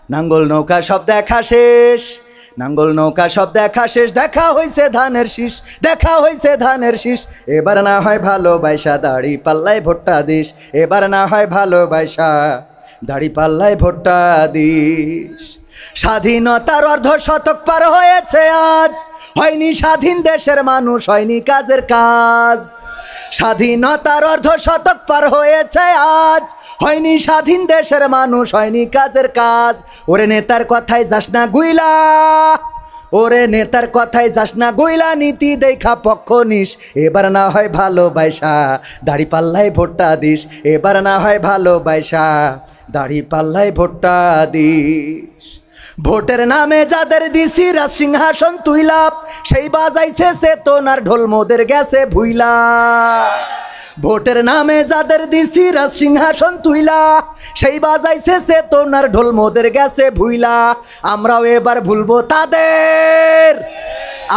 নাঙ্গল নৌকা সব দেখা শেষ, নাঙ্গল নৌকা সব দেখা শেষ, দেখা হইছে ধানের শীষ, দেখা হইছে ধানের শীষ। এবার না হয় ভালোবাসা দাড়ি পাল্লায় ভোটটা দিস, এবার না হয় ভালোবাসা দাড়ি পাল্লায় ভোটটা দিস। স্বাধীনতার অর্ধ শতক পার হয়েছে আজ, হয়নি স্বাধীন দেশের মানুষ, হয়নি কাজের কাজ। স্বাধীনতার অর্ধ শতক পার হয়েছে আজ, হয়নি স্বাধীন দেশের মানুষ, হয়নি কাজের কাজ। ওরে নেতার কথায় যাস না গুইলা, ওরে নেতার কথায় যাস না গুইলা, নীতি দেখা পক্ষ নিস। এবার না হয় ভালোবাসা দাড়ি পাল্লায় ভোটটা দিস, এবার না হয় ভালোবাসা দাড়ি পাল্লায় ভোটটা দিস। ভোটের নামে যাদের দিছি রাজ সিংহাসন তুইলা, সেই বাজাইছে চেতনার ঢোল মোদের গেছে ভুইলা। ভোটের নামে যাদের দিছি রাজ সিংহাসন তুইলা, সেই বাজাইছে চেতনার ঢোল মোদের গেছে ভুইলা। আমরাও এবার ভুলবো তাদের,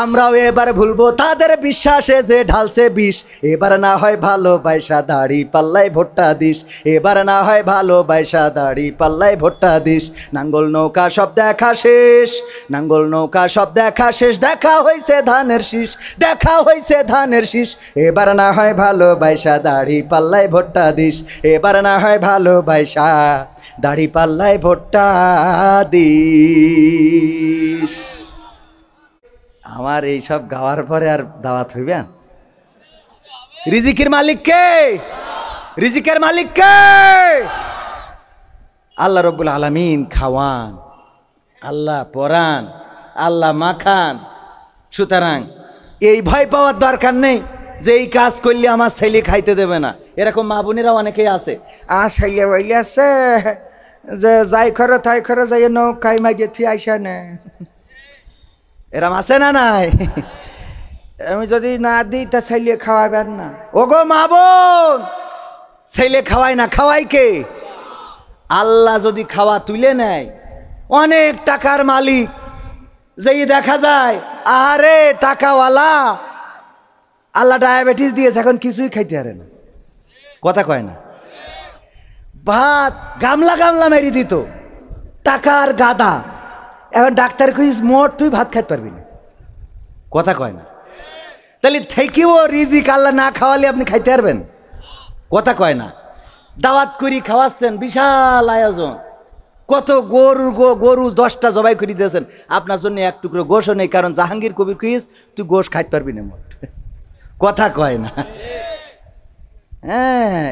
আমরাও এবার ভুলবো তাদের বিশ্বাসে যে ঢালছে বিষ। এবার না হয় ভালোবাসা দাড়ি পাল্লায় ভোটটা দিস, এবার না হয় ভালোবাসা দাড়ি পাল্লায় ভোটটা দিস। নাঙ্গল নৌকা সব দেখা শেষ, নাঙ্গল নৌকা সব দেখা শেষ, দেখা হইছে ধানের শীষ, দেখা হইছে ধানের শীষ। এবার না হয় ভালোবাসা দাড়ি পাল্লায় ভোটটা দিস, এবার না হয় ভালোবাসা দাড়ি পাল্লায় ভোটটা দিস। আমার এই সব গাওয়ার পরে আর দাওয়াত হইবেন? রিজিকের মালিক কে? রিজিকের মালিক কে? আল্লাহ রব্বুল আলামিন খাওয়ান, আল্লাহ পরান, আল্লাহ মাখান। সুতরাং এই ভয় পাওয়ার দরকার নেই যে এই কাজ করলে আমার ছেলে খাইতে দেবে না। এরকম মা বোনেরা অনেকেই আছে, ছেলে বইলে আছে যে যাই করো তাই করো, যাই নৌকাই মাগিয়ে থি আইসা নে। এরম আছে না নাই? আমি যদি না দিই তা ছেলে খাওয়াবেন না। ও গো মা বোন, ছেলে খাওয়াই না, খাওয়াই কে? আল্লাহ যদি খাওয়া তুলে নেয়, অনেক টাকার মালিক যেই দেখা যায় আরে টাকাওয়ালা, আল্লাহ ডায়াবেটিস দিয়েছে, এখন কিছুই খাইতে পারে না, কথা কয় না। ভাত গামলা গামলা মেরি দিত, টাকার গাদা। এখন ডাক্তার কইস মোট তুই ভাত খাইতে পারবি না, কথা কয় না। তাহলে থেকেও রিজিক আল্লাহ না খাওয়ালে আপনি খাইতে পারবেন? কথা কয় না। দাওয়াত করি খাওয়াচ্ছেন, বিশাল আয়োজন, কত গরু 10টা জবাই করে দিয়েছেন, আপনার জন্য এক টুকরো গোশও নেই, কারণ জাহাঙ্গীর কবির কইস তুই গোশ খাইতে পারবি না মোট, কথা কয় না। হ্যাঁ।